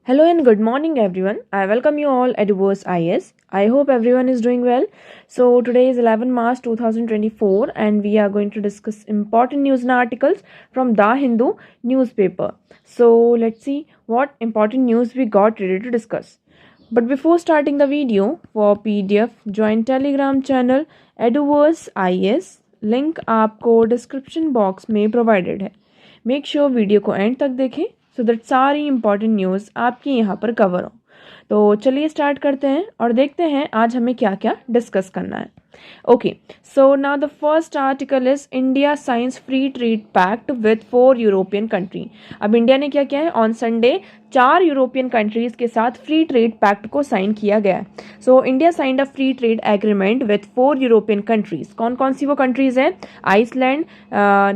Hello and good morning everyone. I welcome you all at Verse IS. I hope everyone is doing well. So today is 11 March 2024 and we are going to discuss important news and articles from The Hindu newspaper. So let's see what important news we got ready to discuss. But before starting the video, for PDF, join Telegram channel Eduverse IS. Link आपको description box में provided है. Make sure video को and तक देखें so that सारी important news आपकी यहाँ पर कवर हो. तो चलिए स्टार्ट करते हैं और देखते हैं आज हमें क्या क्या डिस्कस करना है. Okay, so now the first article is India signs free trade pact with 4 European country. अब इंडिया ने क्या किया है, ऑन संडे 4 यूरोपियन कंट्रीज के साथ फ्री ट्रेड पैक्ट को साइन किया गया है. So India signed a free trade agreement with 4 European countries. कौन कौन सी वो कंट्रीज हैं? Iceland,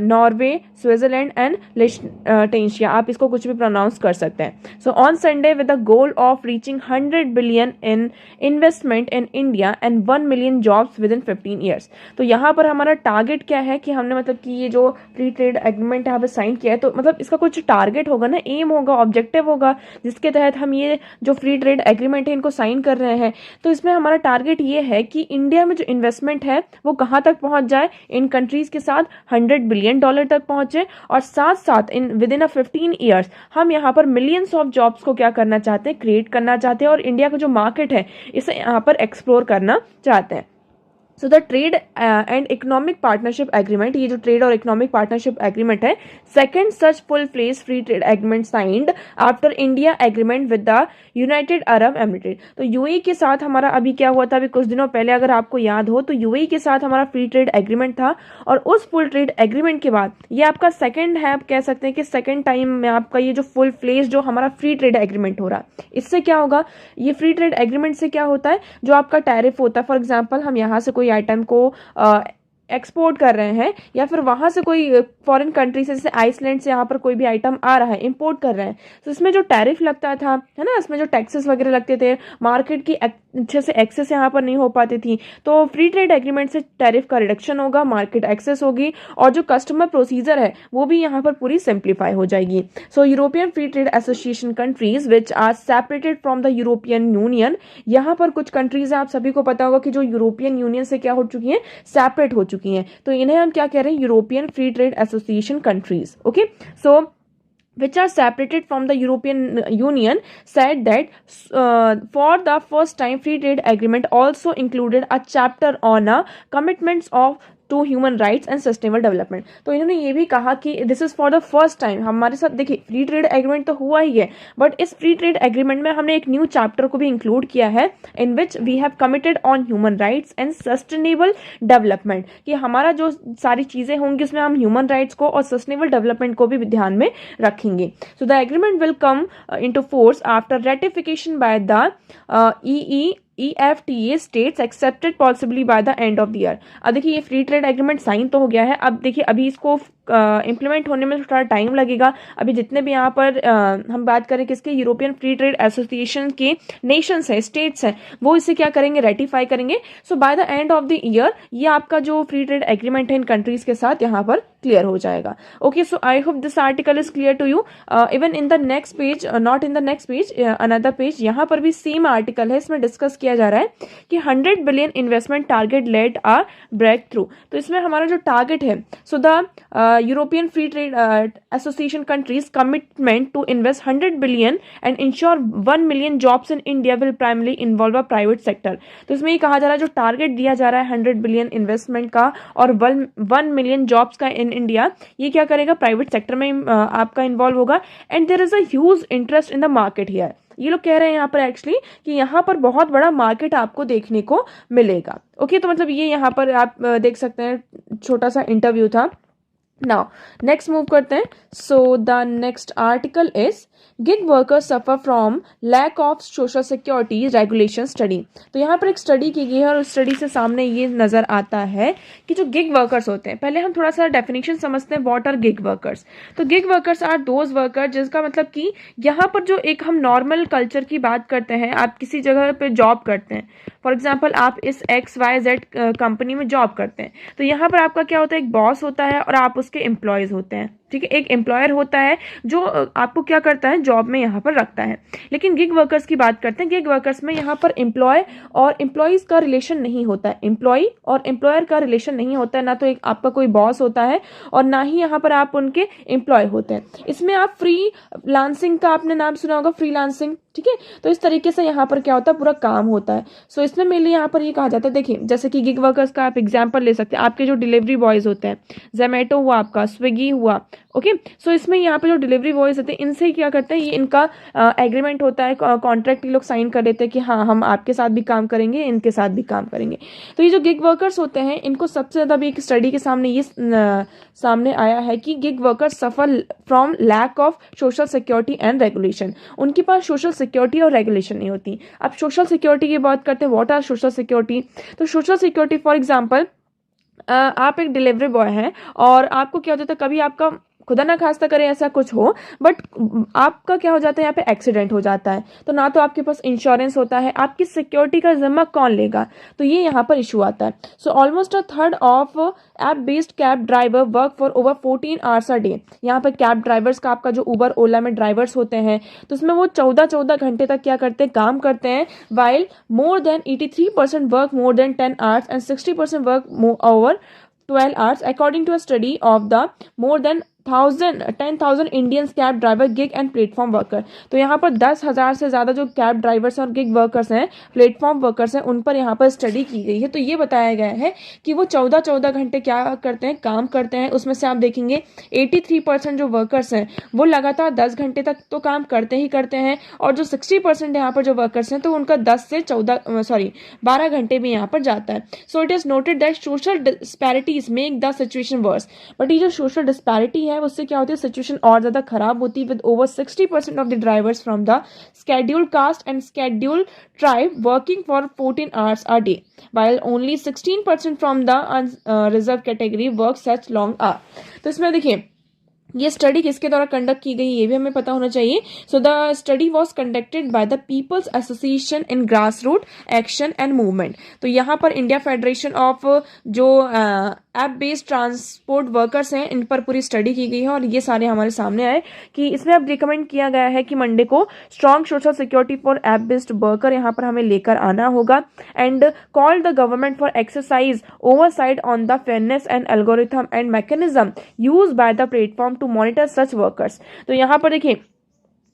Norway, Switzerland and Liechtenstein. आप इसको कुछ भी प्रोनाउंस कर सकते हैं. So on Sunday with the goal of reaching 100 billion in investment in India and 1 million jobs with in 15 years. तो यहाँ पर हमारा टारगेट क्या है कि हमने मतलब कि ये जो फ्री ट्रेड एग्रीमेंट यहाँ पे साइन किया है, तो मतलब इसका कुछ टारगेट होगा ना, एम होगा, ऑब्जेक्टिव होगा, जिसके तहत हम ये जो फ्री ट्रेड एग्रीमेंट है इनको साइन कर रहे हैं. तो इसमें हमारा टारगेट ये है कि इंडिया में जो इन्वेस्टमेंट है वो कहाँ तक पहुंच जाए, इन कंट्रीज के साथ $100 बिलियन तक पहुंचे, और साथ साथ इन विद इन 15 ईयर्स हम यहाँ पर मिलियंस ऑफ जॉब्स को क्या करना चाहते हैं, क्रिएट करना चाहते हैं, और इंडिया का जो मार्केट है इसे यहाँ पर एक्सप्लोर करना चाहते हैं. So the trade and economic partnership agreement, ये जो ट्रेड और इकोनॉमिक पार्टनरशिप एग्रीमेंट है, second such full fledge free trade agreement signed after India agreement with the United Arab Emirate. तो यूएई के साथ हमारा अभी क्या हुआ था, अभी कुछ दिनों पहले अगर आपको याद हो तो यूएई के साथ हमारा फ्री ट्रेड एग्रीमेंट था, और उस फुल ट्रेड एग्रीमेंट के बाद ये आपका सेकंड है, आप कह सकते हैं कि सेकंड टाइम में आपका ये जो फुल फ्लेज जो हमारा फ्री ट्रेड एग्रीमेंट हो रहा है. इससे क्या होगा, ये फ्री ट्रेड एग्रीमेंट से क्या होता है, जो आपका टैरिफ होता है, फॉर एग्जाम्पल हम यहाँ से कोई आइटम को एक्सपोर्ट कर रहे हैं, या फिर वहां से कोई फॉरेन कंट्री से, जैसे आइसलैंड से यहाँ पर कोई भी आइटम आ रहा है, इंपोर्ट कर रहे हैं, तो इसमें जो टैरिफ लगता था, है ना, इसमें जो टैक्सेस वगैरह लगते थे, मार्केट की अच्छे से एक्सेस यहाँ पर नहीं हो पाती थी. तो फ्री ट्रेड एग्रीमेंट से टैरिफ का रिडक्शन होगा, मार्केट एक्सेस होगी, और जो कस्टमर प्रोसीजर है वो भी यहाँ पर पूरी सिंप्लीफाई हो जाएगी. So European Free Trade Association countries which are separated from the European Union. यहाँ पर कुछ कंट्रीज है, आप सभी को पता होगा कि जो यूरोपियन यूनियन से क्या हो चुकी है, सेपरेट हो चुकी हैं. तो इन्हें हम क्या कह रहे हैं, European Free Trade Association countries. Okay, so which are separated from the European Union said that for the first time free trade agreement also included a chapter on commitments of to human rights and sustainable development. तो इन्होंने ये भी कहा कि this is for the first time हमारे साथ, देखिए free trade agreement तो हुआ ही है, बट इस फ्री ट्रेड एग्रीमेंट में हमने एक न्यू चैप्टर को भी इंक्लूड किया है, in which we have committed on human rights and sustainable development, कि हमारा जो सारी चीजें होंगी उसमें हम ह्यूमन राइट्स को और सस्टेनेबल डेवलपमेंट को भी ध्यान में रखेंगे. So the agreement will come into force after ratification by the EFTA states accepted possibly by the end of the year. अब देखिए ये फ्री ट्रेड एग्रीमेंट साइन तो हो गया है, अब देखिए अभी इसको इम्प्लीमेंट होने में थोड़ा टाइम लगेगा. अभी जितने भी यहाँ पर हम बात करें किसके, यूरोपियन फ्री ट्रेड एसोसिएशन के नेशंस हैं, स्टेट्स हैं, वो इसे क्या करेंगे, रेटिफाई करेंगे. So by the end of the year ये आपका जो फ्री ट्रेड एग्रीमेंट है इन कंट्रीज के साथ यहाँ पर क्लियर हो जाएगा. Okay, so I hope this article is clear to you. Even in the next page, not in the next page, another page, यहाँ पर भी सेम आर्टिकल है, इसमें डिस्कस किया जा रहा है कि 100 बिलियन इन्वेस्टमेंट टारगेट लेड आ ब्रेक थ्रू. तो इसमें हमारा जो टारगेट है, so the European Free Trade Association countries commitment to invest 100 billion and ensure 1 million jobs in India will primarily involve a private sector. तो इसमें ये कहा जा रहा है जो टारगेट दिया जा रहा है 100 बिलियन इन्वेस्टमेंट का और 1 मिलियन जॉब्स का इन इंडिया, ये क्या करेगा, प्राइवेट सेक्टर में आपका इन्वॉल्व होगा. And there is a huge interest in the market here. ये लोग कह रहे हैं यहाँ पर एक्चुअली कि यहाँ पर बहुत बड़ा मार्केट आपको देखने को मिलेगा. ओके, तो मतलब ये यहाँ पर आप देख सकते हैं, छोटा सा इंटरव्यू था. Now, next move करते हैं. So the next article is gig workers suffer from lack of social security regulation study. तो यहाँ पर एक स्टडी की गई है और उस स्टडी से सामने ये नजर आता है कि जो गिग वर्कर्स होते हैं, पहले हम थोड़ा सा डेफिनेशन समझते हैं, व्हाट आर गिग वर्कर्स. तो gig workers are those worker जिसका मतलब कि यहाँ पर जो एक हम नॉर्मल कल्चर की बात करते हैं, आप किसी जगह पे जॉब करते हैं, फॉर एग्जाम्पल आप इस XYZ कंपनी में जॉब करते हैं, तो यहाँ पर आपका क्या होता है, एक बॉस होता है और आप उसके एम्प्लॉयज होते हैं. ठीक है, एक एम्प्लॉयर होता है जो आपको क्या करता है, है जॉब में यहाँ पर रखता है। लेकिन गिग वर्कर्स की बात करते हैं, गिग वर्कर्स में यहाँ पर एम्प्लॉय और एम्प्लॉयज का रिलेशन नहीं होता है, एम्प्लॉय और एम्प्लॉयर का रिलेशन नहीं होता है, ना तो एक आपका कोई बॉस होता है और ना ही यहाँ पर आप उनके एम्प्लॉय होते हैं। इसमें आप फ्री लांसिंग का आपने नाम सुना होगा, फ्रीलांसिंग, ठीक है। तो इस तरीके से यहाँ पर क्या होता है, पूरा काम होता है। सो इसमें मेनली यहाँ पर ये कहा जाता है, देखिए जैसे कि गिग वर्कर्स का आप एग्जांपल ले सकते हैं, आपके जो डिलीवरी बॉयज होते हैं, जोमेटो हुआ आपका, स्विगी हुआ, ओके। सो इसमें यहाँ पे जो डिलीवरी बॉयज होते हैं इनसे क्या करते हैं, ये इनका एग्रीमेंट होता है, कॉन्ट्रैक्ट ये लोग साइन कर देते हैं कि हाँ हम आपके साथ भी काम करेंगे, इनके साथ भी काम करेंगे। तो ये जो गिग वर्कर्स होते हैं इनको सबसे ज़्यादा भी एक स्टडी के सामने ये सामने आया है कि gig workers suffer from lack of social security and regulation. उनके पास सोशल सिक्योरिटी और रेगुलेशन नहीं होती। अब सोशल सिक्योरिटी की बात करते हैं, व्हाट आर सोशल सिक्योरिटी। तो सोशल सिक्योरिटी फॉर एग्जांपल, आप एक डिलीवरी बॉय हैं और आपको क्या होता है, कभी आपका खुदा ना खास्ता करे ऐसा कुछ हो, बट आपका क्या हो जाता है, यहाँ पे एक्सीडेंट हो जाता है, तो ना तो आपके पास इंश्योरेंस होता है, आपकी सिक्योरिटी का जिम्मा कौन लेगा, तो ये यहाँ पर इशू आता है। So almost a third of app based cab driver work for over 14 hours a day. यहाँ पर कैब ड्राइवर्स का आपका जो उबर ओला में ड्राइवर्स होते हैं, तो उसमें वो 14 घंटे तक क्या करते हैं, काम करते हैं, while more than 83% work more than 10 hours and 60% work over 12 hours according to a study of the more than 10,000 Indians cab driver gig and platform worker. तो यहाँ पर 10,000 से ज़्यादा जो कैब ड्राइवर्स और गिग वर्कर्स हैं, प्लेटफॉर्म वर्कर्स हैं, उन पर यहाँ पर स्टडी की गई है। तो ये बताया गया है कि वो 14 घंटे क्या करते हैं, काम करते हैं। उसमें से आप देखेंगे 83% जो वर्कर्स हैं वो लगातार 10 घंटे तक तो काम करते ही करते हैं, और जो 60% यहाँ पर जो वर्कर्स हैं तो उनका 12 घंटे भी यहाँ पर जाता है। So it is noted that social disparities make the situation worse. But ये जो सोशल डिस्पैरिटी है उससे क्या होती है, सिचुएशन और ज्यादा खराब होती है, with over 60% of the drivers from the scheduled caste and scheduled tribe working for 14 hours a day, while only 16% from the reserve category work such long hour. तो इसमें देखिए ये स्टडी किसके द्वारा कंडक्ट की गई ये भी हमें पता होना चाहिए। So the study was conducted by the people's association in grass root action and movement. तो यहाँ पर इंडिया फेडरेशन ऑफ जो ऐप बेस्ड ट्रांसपोर्ट वर्कर्स हैं इन पर पूरी स्टडी की गई है, और ये सारे हमारे सामने आए कि इसमें अब रिकमेंड किया गया है कि मंडे को strong social security for app based worker यहाँ पर हमें लेकर आना होगा, and call the government for exercise oversight on the fairness and algorithm and mechanism use by the platform to monitor such workers. तो यहाँ पर देखिए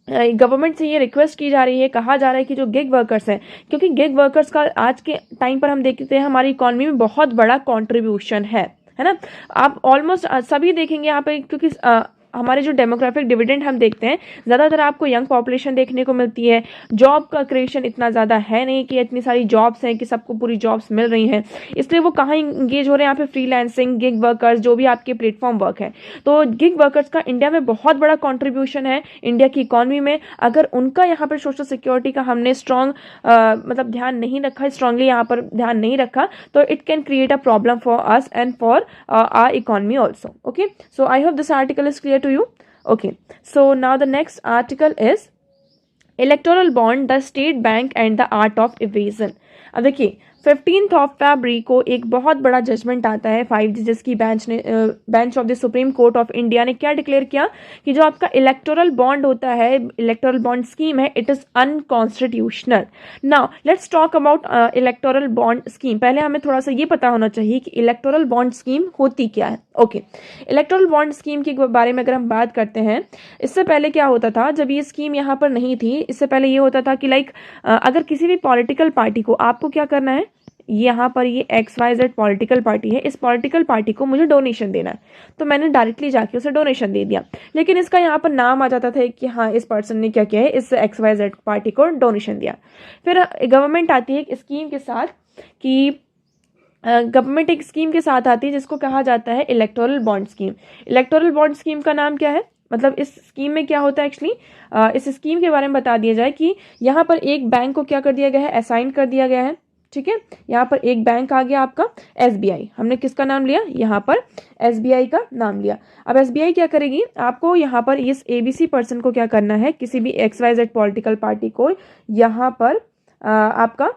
गवर्नमेंट से ये रिक्वेस्ट की जा रही है, कहा जा रहा है कि जो गिग वर्कर्स हैं, क्योंकि गिग वर्कर्स का आज के टाइम पर हम देखते हैं हमारी इकोनॉमी में बहुत बड़ा कंट्रीब्यूशन है ना। आप ऑलमोस्ट सभी देखेंगे यहाँ पे, क्योंकि हमारे जो डेमोग्राफिक डिविडेंड हम देखते हैं ज़्यादातर आपको यंग पॉपुलेशन देखने को मिलती है। जॉब का क्रिएशन इतना ज़्यादा है नहीं कि इतनी सारी जॉब्स हैं कि सबको पूरी जॉब्स मिल रही हैं, इसलिए वो कहाँ इंगेज हो रहे हैं यहाँ पे, फ्रीलांसिंग, गिग वर्कर्स, जो भी आपके प्लेटफॉर्म वर्क है। तो गिग वर्कर्स का इंडिया में बहुत बड़ा कॉन्ट्रीब्यूशन है इंडिया की इकॉनमी में। अगर उनका यहाँ पर सोशल सिक्योरिटी का हमने स्ट्रॉन्ग मतलब ध्यान नहीं रखा, स्ट्रांगली यहाँ पर ध्यान नहीं रखा, तो it can create a problem for us and for our economy also. Okay, so I hope this article is clear to you. Okay, so now the next article is electoral bond, the state bank and the art of evasion. अब देखिए 15th of February को एक बहुत बड़ा judgement आता है 5 जजेस की bench of the supreme court of India ने क्या डिक्लेयर किया कि जो आपका इलेक्टोरल बॉन्ड होता है, इलेक्टोरल बॉन्ड स्कीम है, it is unconstitutional. Now let's talk about electoral bond scheme. पहले हमें थोड़ा सा ये पता होना चाहिए कि इलेक्टोरल बॉन्ड स्कीम होती क्या है। ओके, इलेक्टोरल बॉन्ड स्कीम के बारे में अगर हम बात करते हैं, इससे पहले क्या होता था, जब ये स्कीम यहाँ पर नहीं थी, इससे पहले ये होता था कि अगर किसी भी पॉलिटिकल पार्टी को आपको क्या करना है, यहाँ पर ये XYZ पॉलिटिकल पार्टी है, इस पॉलिटिकल पार्टी को मुझे डोनेशन देना है, तो मैंने डायरेक्टली जाके उसे डोनेशन दे दिया, लेकिन इसका यहाँ पर नाम आ जाता था कि हाँ इस पर्सन ने क्या किया है, इस XYZ पार्टी को डोनेशन दिया। फिर गवर्नमेंट आती है एक स्कीम के साथ कि गवर्नमेंट एक स्कीम के साथ आती है जिसको कहा जाता है electoral bond scheme. Electoral bond scheme का नाम क्या है, मतलब इस स्कीम में क्या होता है एक्चुअली, इस स्कीम के बारे में बता दिया जाए कि यहाँ पर एक बैंक को क्या कर दिया गया है, असाइन कर दिया गया है। ठीक है, यहाँ पर एक बैंक आ गया आपका SBI, हमने किसका नाम लिया, यहाँ पर SBI का नाम लिया। अब SBI क्या करेगी, आपको यहाँ पर इस ABC पर्सन को क्या करना है, किसी भी XYZ पॉलिटिकल पार्टी को यहाँ पर आपका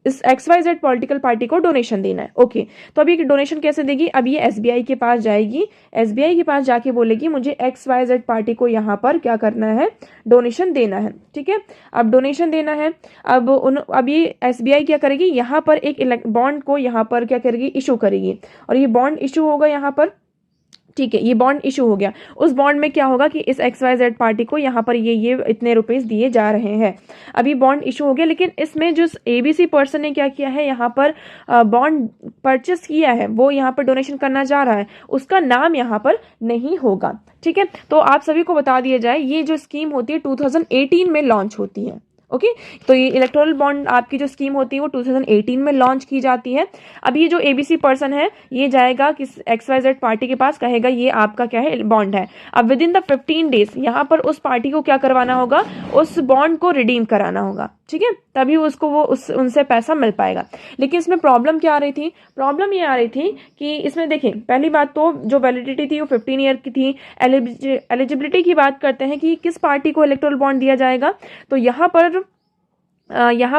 इस XYZ पॉलिटिकल पार्टी को डोनेशन देना है। ओके, तो अभी डोनेशन कैसे देगी? अब ये SBI के पास जाएगी, SBI के पास जाके बोलेगी मुझे XYZ पार्टी को यहाँ पर क्या करना है, डोनेशन देना है। ठीक है, अब डोनेशन देना है। अब ये SBI क्या करेगी, यहाँ पर एक बॉन्ड को यहाँ पर क्या करेगी, इशू करेगी, और ये बॉन्ड इशू होगा यहाँ पर। ठीक है, ये बॉन्ड इशू हो गया। उस बॉन्ड में क्या होगा कि इस XYZ पार्टी को यहाँ पर ये इतने रुपीस दिए जा रहे हैं। अभी बॉन्ड इशू हो गया, लेकिन इसमें जो ABC पर्सन ने क्या किया है, यहाँ पर बॉन्ड परचेस किया है, वो यहाँ पर डोनेशन करना चाह रहा है, उसका नाम यहाँ पर नहीं होगा। ठीक है, तो आप सभी को बता दिया जाए, ये जो स्कीम होती है 2018 में लॉन्च होती है। ओके, तो ये इलेक्टोरल बॉन्ड आपकी जो स्कीम होती है वो 2018 में लॉन्च की जाती है। अब ये जो ABC पर्सन है, ये जाएगा किस XYZ पार्टी के पास, कहेगा ये आपका क्या है, बॉन्ड है। अब विद इन द 15 डेज यहाँ पर उस पार्टी को क्या करवाना होगा, उस बॉन्ड को रिडीम कराना होगा। ठीक है, तभी उसको वो उनसे पैसा मिल पाएगा। लेकिन इसमें प्रॉब्लम क्या आ रही थी? प्रॉब्लम ये आ रही थी कि इसमें देखें, पहली बात तो जो वैलिडिटी थी वो 15 ईयर की थी। एलिजिबिलिटी की बात करते हैं कि किस पार्टी को इलेक्टोरल बॉन्ड दिया जाएगा, तो यहाँ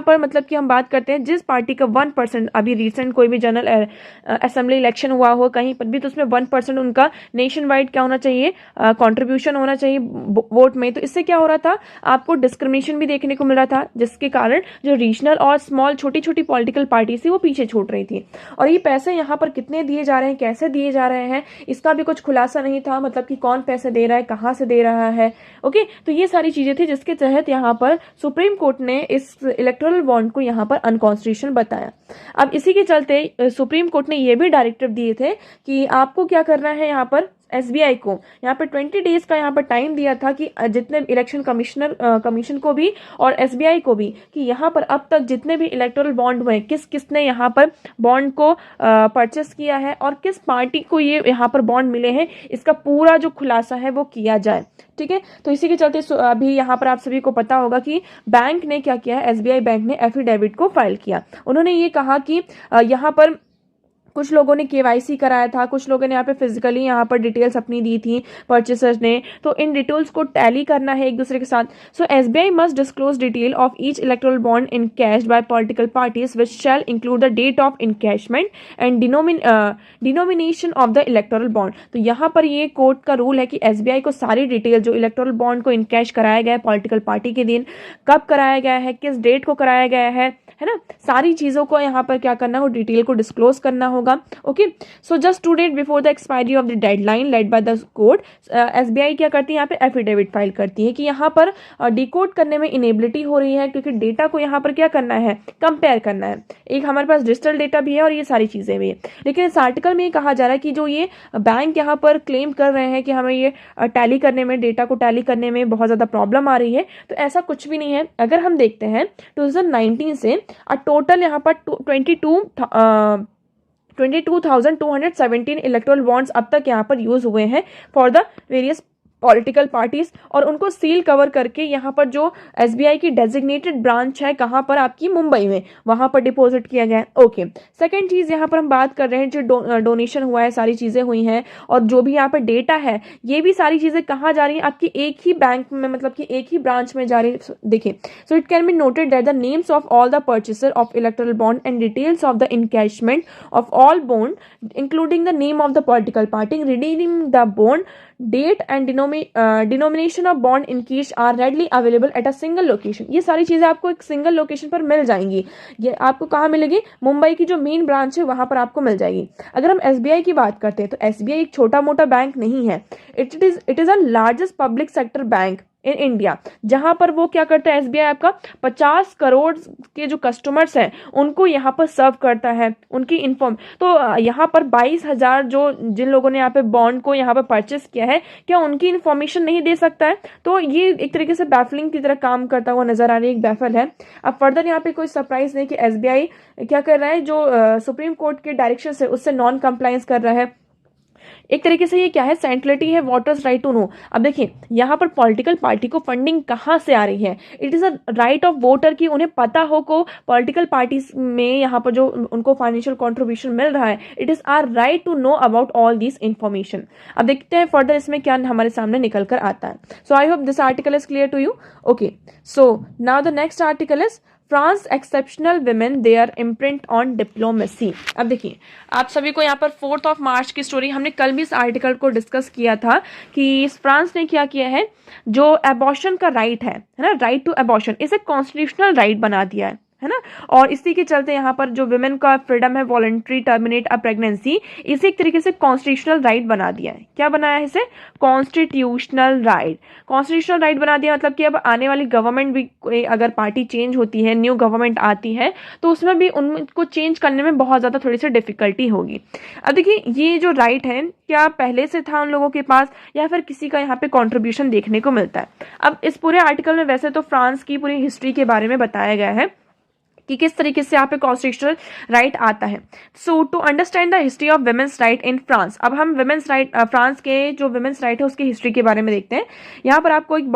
पर मतलब कि हम बात करते हैं जिस पार्टी का 1%, अभी रिसेंट कोई भी जनरल असेंबली इलेक्शन हुआ हो कहीं पर भी, तो उसमें 1% उनका नेशन वाइड क्या होना चाहिए, कंट्रीब्यूशन होना चाहिए वोट में। तो इससे क्या हो रहा था, आपको डिस्क्रिमिनेशन भी देखने को मिल रहा था, जिसके कारण जो रीजनल और स्मॉल छोटी छोटी पॉलिटिकल पार्टी थी वो पीछे छूट रही थी। और ये पैसे यहाँ पर कितने दिए जा रहे हैं, कैसे दिए जा रहे हैं, इसका भी कुछ खुलासा नहीं था, मतलब कि कौन पैसे दे रहा है, कहाँ से दे रहा है। ओके, तो ये सारी चीजें थी जिसके तहत यहाँ पर सुप्रीम कोर्ट ने इस इलेक्टोरल बॉन्ड को यहाँ पर अनकॉन्स्टिट्यूशनल बताया। अब इसी के चलते सुप्रीम कोर्ट ने ये भी डायरेक्टिव दिए थे कि आपको क्या करना है, यहाँ पर SBI को यहाँ पर 20 डेज का यहाँ पर टाइम दिया था कि जितने इलेक्शन कमीशन को भी और SBI को भी, कि यहाँ पर अब तक जितने भी इलेक्टोरल बॉन्ड हुए, किसने यहाँ पर बॉन्ड को परचेस किया है और किस पार्टी को ये यहाँ पर बॉन्ड मिले हैं, इसका पूरा जो खुलासा है वो किया जाए। ठीक है, तो इसी के चलते अभी यहाँ पर आप सभी को पता होगा कि बैंक ने क्या किया है, SBI बैंक ने एफिडेविट को फाइल किया। उन्होंने ये कहा कि यहाँ पर कुछ लोगों ने KYC कराया था, कुछ लोगों ने यहाँ पे फिजिकली यहाँ पर डिटेल्स अपनी दी थी परचेसर्स ने, तो इन डिटेल्स को टैली करना है एक दूसरे के साथ। So SBI must disclose detail of each electoral bond encashed by political parties which shall include the date of encashment and denomination of the electoral bond. तो यहाँ पर ये कोर्ट का रूल है कि SBI को सारी डिटेल जो इलेक्टोरल बॉन्ड को इनकैश कराया गया है पॉलिटिकल पार्टी के दिन, कब कराया गया है, किस डेट को कराया गया है ना, सारी चीजों को यहाँ पर क्या करना हो, डिटेल को डिस्क्लोज करना होगा। Okay, so just 2 days before the expiry of the deadline led by the court, SBI क्या करती है, यहाँ पे एफिडेविट फाइल करती है कि यहाँ पर डिकोड करने में इनेबिलिटी हो रही है, क्योंकि डेटा को यहाँ पर क्या करना है, कंपेयर करना है। एक हमारे पास डिजिटल डेटा भी है और ये सारी चीजें भी है, लेकिन इस आर्टिकल में ये कहा जा रहा है कि जो ये बैंक यहाँ पर क्लेम कर रहे हैं कि हमें ये टैली करने में, डेटा को टैली करने में बहुत ज्यादा प्रॉब्लम आ रही है, तो ऐसा कुछ भी नहीं है। अगर हम देखते हैं 2019 से टोटल यहाँ पर 22,217 इलेक्टोरल बॉन्ड्स अब तक यहाँ पर यूज हुए हैं for the various political parties, और उनको सील कवर करके यहाँ पर जो SBI की डेजिग्नेटेड ब्रांच है, कहाँ पर आपकी, मुंबई में, वहां पर डिपॉजिट किया गया है। ओके, सेकंड चीज यहाँ पर हम बात कर रहे हैं जो डोनेशन हुआ है, सारी चीजें हुई हैं, और जो भी यहाँ पर डेटा है, ये भी सारी चीजें कहाँ जा रही है, आपकी एक ही बैंक में, मतलब कि एक ही ब्रांच में जा रही है। देखिए, so it can be noted that the names of all the purchaser of electoral bond and details of the encashment of all bond including the name of the political party redeeming the bond, date and denomination of bond in cash are readily available at a single location. ये सारी चीजें आपको एक single location पर मिल जाएंगी। ये आपको कहाँ मिलेगी, मुंबई की जो मेन ब्रांच है वहां पर आपको मिल जाएगी। अगर हम SBI की बात करते हैं तो SBI एक छोटा मोटा बैंक नहीं है, it is a largest public sector bank in India, जहां पर वो क्या करता है, SBI आपका 50 करोड़ के जो कस्टमर्स हैं उनको यहाँ पर सर्व करता है, उनकी इन्फॉर्म। तो यहाँ पर 22,000 जो जिन लोगों ने यहाँ पे बॉन्ड को यहाँ पर परचेस किया है, क्या उनकी इन्फॉर्मेशन नहीं दे सकता है? तो ये एक तरीके से बैफलिंग की तरह काम करता हुआ नजर आ रही है, एक बैफल है। अब फर्दर यहाँ पे कोई सरप्राइज नहीं कि SBI क्या कर रहा है, जो सुप्रीम कोर्ट के डायरेक्शन है उससे नॉन कंप्लायंस कर रहा है। एक तरीके से ये क्या है, सेंट्रलिटी है, वोटर्स राइट टू नो। अब देखिए, यहाँ पर पॉलिटिकल पार्टी को फंडिंग कहाँ से आ रही है, it is a right of voter कि उन्हें पता हो को पॉलिटिकल पार्टीज में यहाँ पर जो उनको फाइनेंशियल कंट्रीब्यूशन मिल रहा है, it is our right to know about all this information. अब देखते हैं फर्दर इसमें क्या हमारे सामने निकल कर आता है। So I hope this article is clear to you. Okay, so now the next article is France exceptional women their imprint on diplomacy. अब देखिए, आप सभी को यहाँ पर 4 मार्च की स्टोरी, हमने कल भी इस आर्टिकल को डिस्कस किया था कि फ्रांस ने क्या किया है, जो एबॉर्शन का राइट है ना, राइट टू एबॉर्शन, इसे कॉन्स्टिट्यूशनल राइट बना दिया है ना। और इसी के चलते यहाँ पर जो विमेन का फ्रीडम है वॉलंटरी टर्मिनेट अ प्रेगनेंसी, इसे एक तरीके से कॉन्स्टिट्यूशनल राइट बना दिया है। क्या बनाया है इसे? Constitutional right. कॉन्स्टिट्यूशनल राइट बना दिया मतलब कि अब आने वाली गवर्नमेंट भी, अगर पार्टी चेंज होती है, न्यू गवर्नमेंट आती है, तो उसमें भी उनको चेंज करने में बहुत ज़्यादा थोड़ी सी डिफिकल्टी होगी। अब देखिए, ये जो राइट है क्या पहले से था उन लोगों के पास, या फिर किसी का यहाँ पे कॉन्ट्रीब्यूशन देखने को मिलता है? अब इस पूरे आर्टिकल में वैसे तो फ्रांस की पूरी हिस्ट्री के बारे में बताया गया है कि किस तरीके से यहाँ पे कॉन्स्टिट्यूशनल राइट आता है। So to understand the history of women's right in France, अब हम वुमेन्स राइट, फ्रांस के जो वुमेन्स राइट है उसकी हिस्ट्री के बारे में देखते हैं। यहाँ पर आपको एक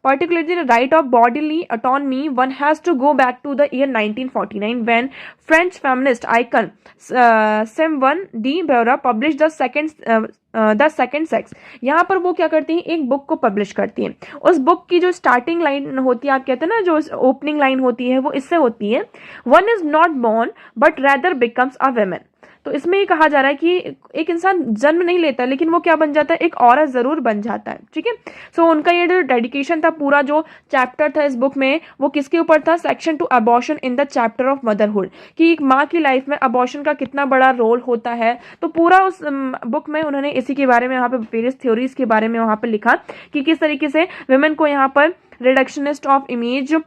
particularly the right of bodily autonomy, one has to go back to the year 1949 when French feminist icon Simone de Beauvoir published the second sex। यहाँ पर वो क्या करती हैं, एक बुक को पब्लिश करती हैं। उस बुक की जो स्टार्टिंग लाइन होती है, आप कहते हैं ना, जो ओपनिंग लाइन होती है वो इससे होती है, one is not born but rather becomes a women. तो इसमें ये कहा जा रहा है कि एक इंसान जन्म नहीं लेता, लेकिन वो क्या बन जाता है, एक औरत जरूर बन जाता है। ठीक है, सो उनका ये जो डेडिकेशन था, पूरा जो चैप्टर था इस बुक में, वो किसके ऊपर था? Section two abortion in the chapter of motherhood, कि एक माँ की लाइफ में अबॉर्शन का कितना बड़ा रोल होता है। तो पूरा उस बुक में उन्होंने इसी के बारे में, यहाँ पे वेरियस थ्योरीज के बारे में वहाँ पर लिखा कि किस तरीके से वुमेन को यहाँ पर reductionist of image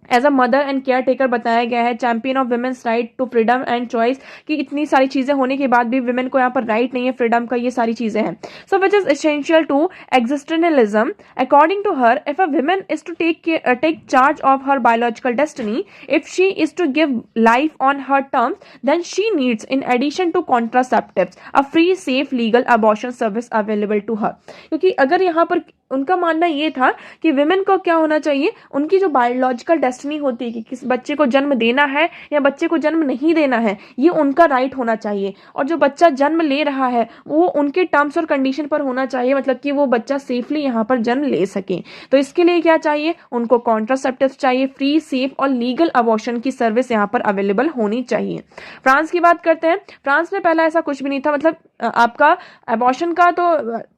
as a mother and caretaker बताया गया है, champion of women's right to freedom and choice, कि इतनी सारी चीजें होने के बाद भी वुमेन को यहाँ पर राइट नहीं है फ्रीडम का, ये सारी चीजें हैं। So which is essential to existentialism. According to her, if a women is to take charge of her biological destiny, if she is to give life on her terms, then she needs in addition to contraceptives a free safe legal abortion service available to her. क्योंकि अगर यहाँ पर उनका मानना ये था कि women को क्या होना चाहिए, उनकी जो बायोलॉजिकल डेस्टिनी होती है कि किस बच्चे को जन्म देना है या बच्चे को जन्म नहीं देना है, ये उनका राइट होना चाहिए। और जो बच्चा जन्म ले रहा है वो उनके टर्म्स और कंडीशन पर होना चाहिए, मतलब कि वो बच्चा सेफली यहाँ पर जन्म ले सके। तो इसके लिए क्या चाहिए, उनको कॉन्ट्रासेप्टिव्स चाहिए, फ्री सेफ और लीगल अबॉर्शन की सर्विस यहाँ पर अवेलेबल होनी चाहिए। फ्रांस की बात करते हैं। फ्रांस में पहला ऐसा कुछ भी नहीं था, मतलब आपका अबॉर्शन का तो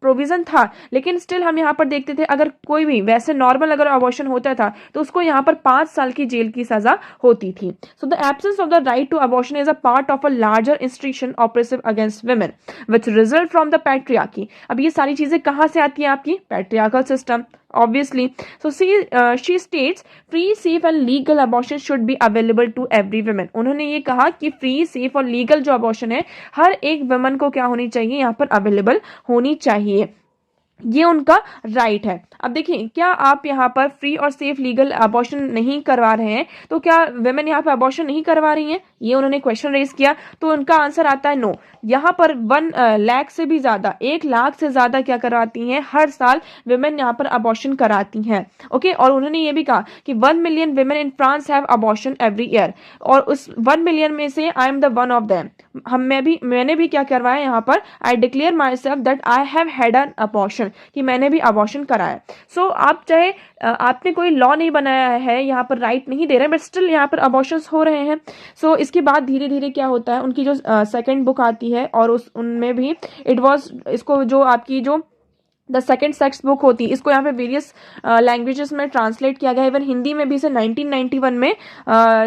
प्रोविजन था, लेकिन स्टिल हम यहाँ पर देखते थे अगर कोई भी वैसे नॉर्मल अगर अबॉर्शन होता था तो उसको यहाँ पर 5 साल की जेल की सजा होती थी। So the absence of the right to abortion is a part of a larger institution oppressive against women which result from the patriarchy. अब ये सारी चीजें कहाँ से आती हैं, आपकी patriarchal system obviously। So she states free safe and legal abortion should be available to every woman। उन्होंने ये कहा कि फ्री सेफ और लीगल जो अबॉर्शन है हर एक वुमन को क्या होनी चाहिए, यहाँ पर अवेलेबल होनी चाहिए, ये उनका राइट है। अब देखिए, क्या आप यहाँ पर फ्री और सेफ लीगल अबॉर्शन नहीं करवा रहे हैं, तो क्या वुमेन यहाँ पर अबॉर्शन नहीं करवा रही हैं, ये उन्होंने क्वेश्चन रेज किया। तो उनका आंसर आता है नो। यहाँ पर 1 लाख से भी ज्यादा, 1 लाख से ज्यादा क्या करवाती हैं, हर साल वुमेन यहाँ पर अबॉर्शन कराती हैं। ओके, और उन्होंने ये भी कहा कि 1 million women in France have abortion every year, और उस 1 मिलियन में से I am the one of them. मैंने भी क्या करवाया यहाँ पर, I declare my self that I have had an abortion, कि मैंने भी अबॉर्शन कराया। सो आप चाहे आपने कोई लॉ नहीं बनाया है, यहाँ पर राइट नहीं दे रहे हैं, बट स्टिल यहाँ पर अबॉर्शंस हो रहे हैं। सो इसके बाद धीरे धीरे क्या होता है, उनकी जो सेकंड बुक आती है और उनमें भी इट वाज, इसको जो आपकी जो द सेकेंड सेक्स बुक होती है, इसको यहाँ पे वेरियस लैंग्वेजेस में ट्रांसलेट किया गया है। इवन हिंदी में भी इसे 1991 में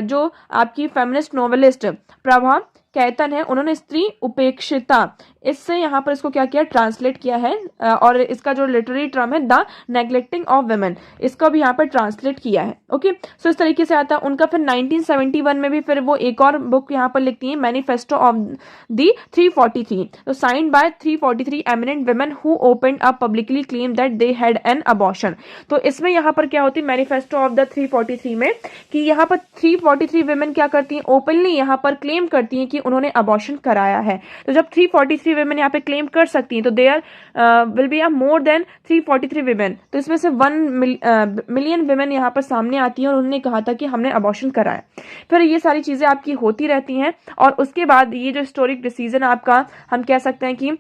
जो आपकी फेमिनिस्ट नॉवेलिस्ट प्रभा कैतन है, उन्होंने स्त्री उपेक्षिता, इससे यहाँ पर इसको क्या किया, ट्रांसलेट किया है। और इसका जो लिटरेरी टर्म है द नेग्लेक्टिंग ऑफ वुमेन, इसका भी यहाँ पर ट्रांसलेट किया है। ओके, सो इस तरीके से आता है उनका। फिर 1971 में भी फिर वो एक और बुक यहाँ पर लिखती है, मैनिफेस्टो ऑफ द 343, तो signed by 343 eminent women who opened up publicly claim that they had an abortion. तो इसमें यहाँ पर क्या होती है, मैनिफेस्टो ऑफ द 343 में, कि यहाँ पर 343 वुमेन क्या करती हैं, ओपनली यहाँ पर क्लेम करती हैं कि उन्होंने अबॉर्शन कराया है। तो जब 343 वुमेन यहाँ पे क्लेम कर सकती हैं तो there will be a more than 343 women, तो इसमें से 1 मिलियन वुमेन यहाँ पर सामने आती है और उन्होंने कहा था कि हमने अबॉर्शन कराया। फिर ये सारी चीजें आपकी होती रहती हैं, और उसके बाद ये जो हिस्टोरिक डिसीजन आपका, हम कह सकते हैं कि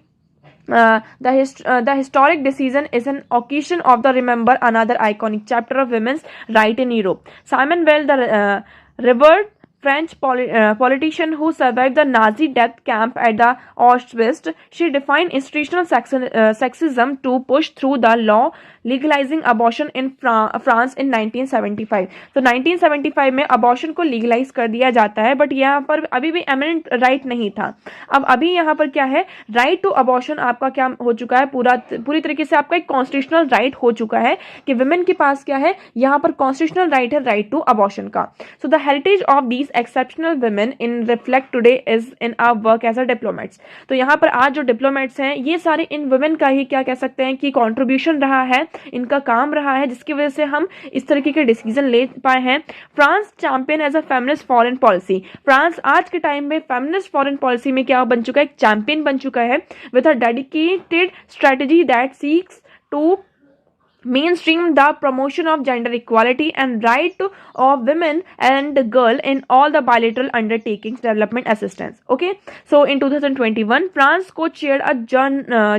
The historic decision is an occasion of the remember another iconic chapter of women's right in Europe. Simone Weil, the revered French politician who survived the Nazi death camp at the Auschwitz, she defined institutional sexism to push through the law legalizing abortion in France in 1975. तो 1975 में abortion को legalize कर दिया जाता है, but यहाँ पर अभी भी eminent right नहीं था. अब अभी यहाँ पर क्या है, right to abortion आपका क्या हो चुका है, पूरी तरीके से आपका एक constitutional right हो चुका है कि women के पास क्या है, यहाँ पर constitutional right है right to abortion का. So the heritage of these exceptional women in reflect today is in our work as a diplomats. तो यहाँ पर आज जो diplomats हैं ये सारे इन women का ही क्या कह सकते हैं कि contribution रहा है, इनका काम रहा है, जिसकी वजह से हम इस तरीके के डिसीजन ले पाए हैं. France champion as a feminist foreign policy. France आज के टाइम में फेमिनिस्ट फॉरेन पॉलिसी में क्या बन चुका है, एक चैंपियन बन चुका है with a dedicated strategy that seeks to mainstream the promotion of gender equality and right of women and girl in all the bilateral undertakings development assistance. Okay, so in 2021 France co-chaired a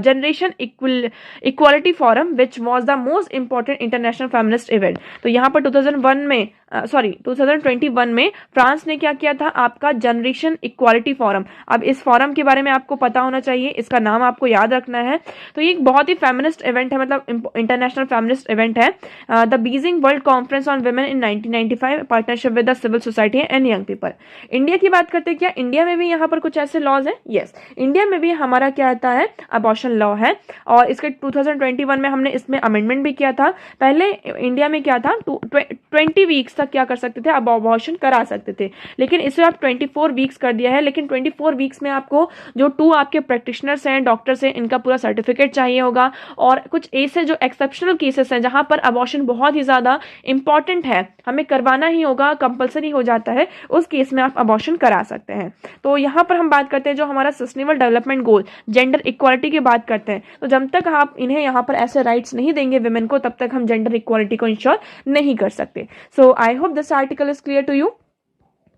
generation equality forum which was the most important international feminist event. तो यहाँ पर 2021 में France ने क्या किया था, आपका generation equality forum. अब इस फॉरम के बारे में आपको पता होना चाहिए, इसका नाम आपको याद रखना है. तो ये एक बहुत ही फेमिनिस्ट इवेंट है, मतलब इंटरनेशनल फेमिनिस्ट इवेंट है. The Beijing world conference on women in 1995 partnership with the civil society and young people. India की बात करते हैं, क्या इंडिया में भी यहाँ पर कुछ ऐसे लॉज हैं? यस, इंडिया में भी हमारा क्या आता है, अबॉर्शन लॉ है. और इसके 2021 में हमने इसमें अमेंडमेंट भी किया था. पहले इंडिया में क्या था, 20 वीक्स तक क्या कर सकते थे, अब अबॉर्शन करा सकते थे, लेकिन इसे आप 24 वीक्स कर दिया है. लेकिन 24 वीक्स में आपको जो 2 आपके प्रैक्टिशनर्स हैं, डॉक्टर्स हैं, इनका पूरा सर्टिफिकेट चाहिए होगा. और कुछ ऐसे जो एक्सेप्शनल केसेस हैं जहां पर अबॉर्शन बहुत ही ज्यादा इंपॉर्टेंट है, हमें करवाना ही होगा, कंपलसरी हो जाता है, उस केस में आप अबॉर्शन करा सकते हैं. तो यहां पर हम बात करते हैं जो हमारा sustainable development goal gender equality की बात करते हैं. तो जब तक आप इन्हें यहां पर ऐसे राइट्स नहीं देंगे विमेन को, तब तक हम जेंडर इक्वालिटी को इंश्योर नहीं कर सकते. सो आई hope this article is clear to you.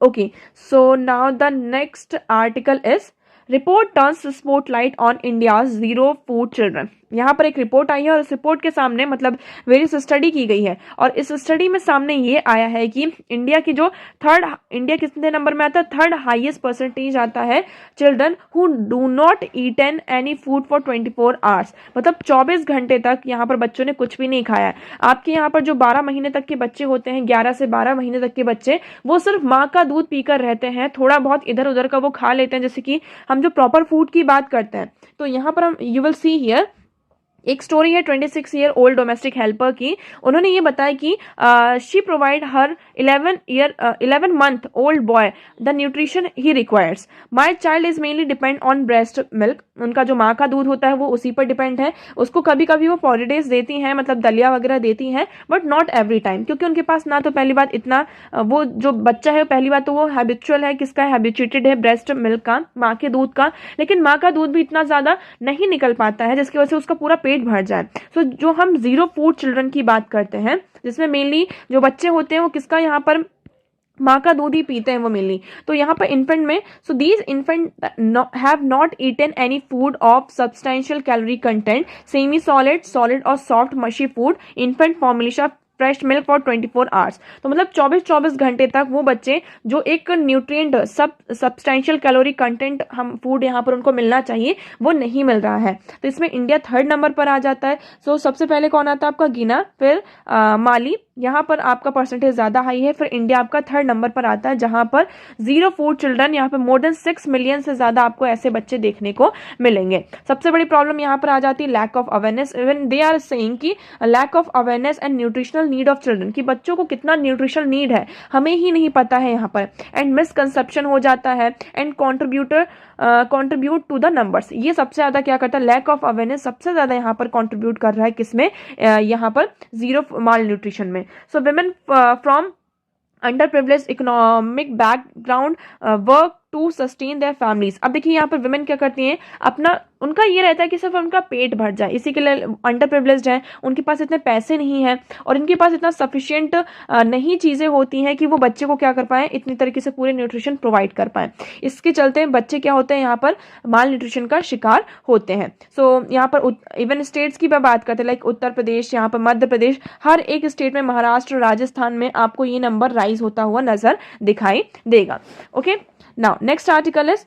Okay, so now the next article is report turns spotlight on India's zero food children. यहाँ पर एक रिपोर्ट आई है और इस रिपोर्ट के सामने मतलब वेरियस स्टडी की गई है और इस स्टडी में सामने ये आया है कि इंडिया की जो इंडिया कितने नंबर में आता है, 3rd हाईएस्ट परसेंटेज आता है children who do not eat any food for 24 hours. मतलब 24 घंटे तक यहाँ पर बच्चों ने कुछ भी नहीं खाया है. आपके यहाँ पर जो 12 महीने तक के बच्चे होते हैं, 11 से 12 महीने तक के बच्चे, वो सिर्फ माँ का दूध पीकर रहते हैं, थोड़ा बहुत इधर उधर का वो खा लेते हैं. जैसे कि हम जो प्रॉपर फूड की बात करते हैं, तो यहाँ पर हम यू विल सी हियर एक स्टोरी है 26 ईयर ओल्ड डोमेस्टिक हेल्पर की. उन्होंने ये बताया कि she provide her 11 month old boy the nutrition he requires. My child is mainly depend on breast milk. उनका जो माँ का दूध होता है वो उसी पर डिपेंड है. उसको कभी कभी वो पॉलिडेज देती हैं, मतलब दलिया वगैरह देती हैं, बट नॉट एवरी टाइम, क्योंकि उनके पास ना तो पहली बात इतना वो जो बच्चा है पहली बात तो वो हैबिचुअल है, किसका हैबिचुएटेड है, ब्रेस्ट मिल्क का, माँ के दूध का. लेकिन माँ का दूध भी इतना ज्यादा नहीं निकल पाता है जिसकी वजह से उसका पूरा पेट भर जाए. सो जो हम जीरो फूड चिल्ड्रन की बात करते हैं, जिसमें मेनली जो बच्चे होते हैं वो किसका यहाँ पर माँ का दूध ही पीते हैं वो मेनली. तो यहाँ पर इन्फेंट में, so these infant have not eaten any food of substantial calorie content, semi solid और soft mushy food, infant formulation fresh milk for 24 hours. तो मतलब 24 घंटे तक वो बच्चे जो एक न्यूट्रिएंट सब्सटेंशियल कैलोरी कंटेंट हम फूड यहाँ पर उनको मिलना चाहिए वो नहीं मिल रहा है. तो इसमें इंडिया 3rd नंबर पर आ जाता है. सो सबसे पहले कौन आता है आपका, गिना, फिर माली, यहाँ पर आपका परसेंटेज ज्यादा हाई है, फिर इंडिया आपका 3rd नंबर पर आता है जहां पर जीरो फूड चिल्ड्रन, यहाँ पर मोर देन 6 मिलियन से ज्यादा आपको ऐसे बच्चे देखने को मिलेंगे. सबसे बड़ी प्रॉब्लम यहाँ पर आ जाती है lack of awareness. Even they are saying कि lack of awareness and nutritional need of children, कि बच्चों को कितना न्यूट्रिशनल नीड है हमें ही नहीं पता है यहाँ पर, एंड मिसकंसेप्शन हो जाता है, and contribute to the numbers. ये सबसे ज्यादा क्या करता है, लैक ऑफ अवेयरनेस सबसे ज्यादा यहाँ पर कॉन्ट्रीब्यूट कर रहा है किसमें, यहाँ पर जीरो माल न्यूट्रिशन में. So women from underprivileged economic background work to sustain their families. अब देखिए यहाँ पर वुमेन क्या करती हैं, अपना उनका ये रहता है कि सिर्फ उनका पेट भर जाए, इसी के लिए अंडर प्रिविलेज्ड है, उनके पास इतने पैसे नहीं हैं और इनके पास इतना सफिशिएंट नहीं चीज़ें होती हैं कि वो बच्चे को क्या कर पाएँ, इतनी तरीके से पूरे न्यूट्रिशन प्रोवाइड कर पाएँ। इसके चलते बच्चे क्या होते हैं, यहाँ पर माल न्यूट्रिशन का शिकार होते हैं। सो यहाँ पर इवन स्टेट्स की बात करते हैं, लाइक उत्तर प्रदेश, यहाँ पर मध्य प्रदेश, हर एक स्टेट में, महाराष्ट्र, राजस्थान में आपको ये नंबर राइज होता हुआ नजर दिखाई देगा। Okay, now next article is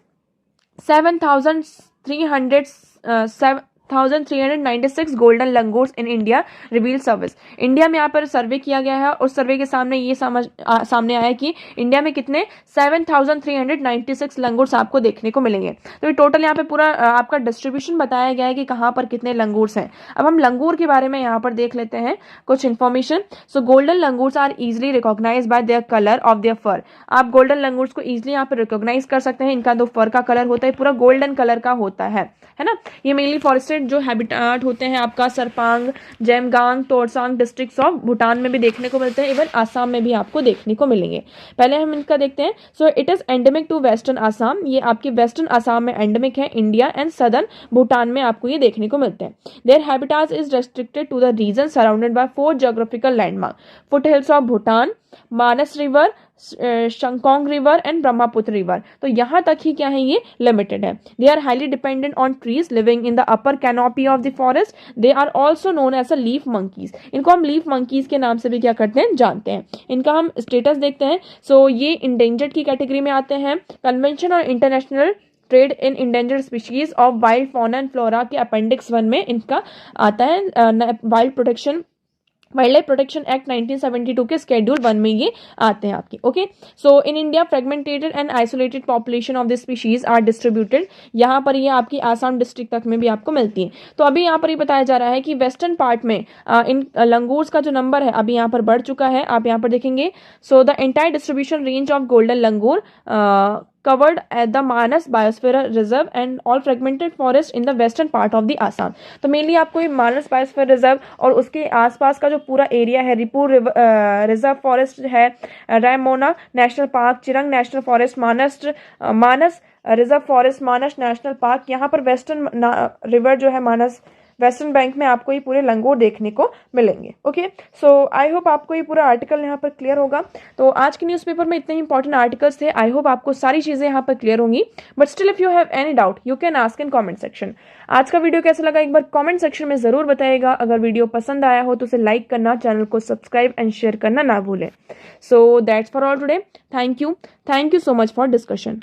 7,396 golden langurs in India reveal service. India में यहाँ पर सर्वे किया गया है और सर्वे के सामने ये सामने आया कि इंडिया में कितने 7,396 लंगूर्स आपको देखने को मिलेंगे। तो ये टोटल यहाँ पे पूरा आपका डिस्ट्रीब्यूशन बताया गया है कि कहाँ पर कितने लंगूर्स हैं। अब हम लंगूर के बारे में यहाँ पर देख लेते हैं कुछ information. So golden langurs are easily recognize by their colour of their fur. आप गोल्डन लंगूर्स को इजिली यहाँ पर रिकॉग्नाइज कर सकते हैं। इनका जो फर का कलर होता है पूरा गोल्डन कलर का होता है ना। ये मेनली फॉरेस्टेड जो हैबिटेट होते हैं आपका सरपांग, जेमगांग, तोरसांग डिस्ट्रिक्ट्स ऑफ भूटान में भी देखने को मिलते हैं, इवन आसाम में भी आपको देखने को मिलेंगे। पहले हम इनका देखते हैं। So it is endemic to western Assam. ये आपके वेस्टर्न आसाम में एंडेमिक है, इंडिया एंड सदर्न भूटान में आपको ये देखने को मिलते हैं। Their habitat is restricted to the region surrounded by 4 geographical landmark, foothills of Bhutan, Manas river, Sankosh river and Brahmaputra river. तो यहाँ तक ही क्या है, ये लिमिटेड है। They are highly dependent on trees living in the upper canopy of the forest. They are also known as a leaf monkeys. इनको हम लीफ मंकीज के नाम से भी क्या करते हैं, जानते हैं। इनका हम स्टेटस देखते हैं। सो ये इंडेंजर्ड की कैटेगरी में आते हैं। कन्वेंशन और international trade in endangered species of wild fauna and flora के अपेंडिक्स 1 में इनका आता है। वाइल्ड लाइफ प्रोटेक्शन एक्ट 1972 के स्केड्यूल 1 में ये आते हैं आपकी। Okay, so in India fragmented and isolated population of this species are distributed. यहाँ पर ये आपकी आसाम डिस्ट्रिक्ट तक में भी आपको मिलती है। तो अभी यहाँ पर ये बताया जा रहा है कि वेस्टर्न पार्ट में इन लंगूर्स का जो नंबर है अभी यहाँ पर बढ़ चुका है, आप यहाँ पर देखेंगे। So the entire distribution range of golden langur covered at the Manas Biosphere Reserve and all fragmented forest in the western part of the Assam। तो मेनली आपको ये मानस बायोस्फीयर रिजर्व और उसके आसपास का जो पूरा एरिया है, रिपुर रिजर्व फॉरेस्ट है, Raimona national park, Chirang national forest, Manas reserve forest, Manas national park, यहाँ पर वेस्टर्न रिवर जो है मानस वेस्टर्न बैंक में आपको ये पूरे लंगूर देखने को मिलेंगे। ओके, सो आई होप आपको ये पूरा आर्टिकल यहाँ पर क्लियर होगा। तो आज के न्यूज़पेपर में इतने इंपॉर्टेंट आर्टिकल्स थे। आई होप आपको सारी चीज़ें यहाँ पर क्लियर होंगी, but still if you have any doubt you can ask in comment section. आज का वीडियो कैसा लगा एक बार कमेंट सेक्शन में ज़रूर बताइएगा। अगर वीडियो पसंद आया हो तो उसे लाइक करना, चैनल को सब्सक्राइब एंड शेयर करना ना भूलें। So that's for all today. Thank you so much for discussion.